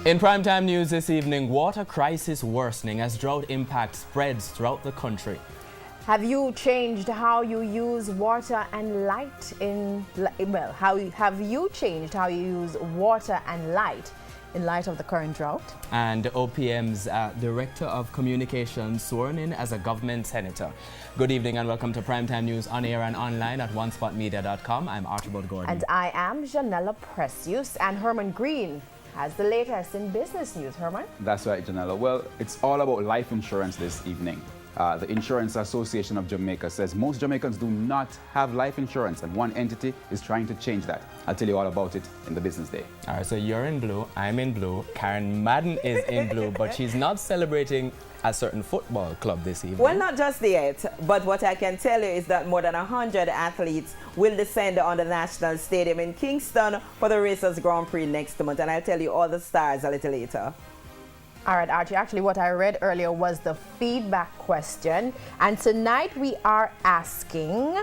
In primetime news this evening, water crisis worsening as drought impact spreads throughout the country. Have you changed how you use water and light have you changed how you use water and light in light of the current drought? And OPM's Director of Communications sworn in as a government senator. Good evening and welcome to Primetime News on air and online at onespotmedia.com. I'm Archibald Gordon. And I am Janella Precious, and Herman Green has the latest in business news. Herman? That's right, Janella. Well, it's all about life insurance this evening. The Insurance Association of Jamaica says most Jamaicans do not have life insurance, and one entity is trying to change that. I'll tell you all about it in the business day. All right, so you're in blue, I'm in blue, Karen Madden is in blue, but she's not celebrating a certain football club this evening. Well, not just yet, but what I can tell you is that more than 100 athletes will descend on the National Stadium in Kingston for the Racers Grand Prix next month, and I'll tell you all the stars a little later. All right, Archie, actually what I read earlier was the feedback question. And tonight we are asking,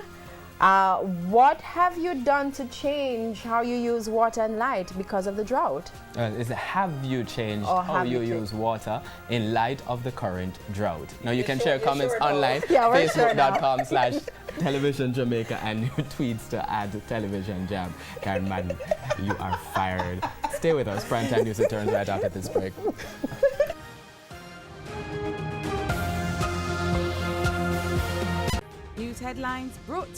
what have you done to change how you use water and light because of the drought? Have you changed how you use water in light of the current drought? Now you can share comments online, Facebook.com/Television Jamaica, and your tweets to add Television Jam. Karen Madden, you are fired. Stay with us. Primetime News returns right after this break. News headlines brought to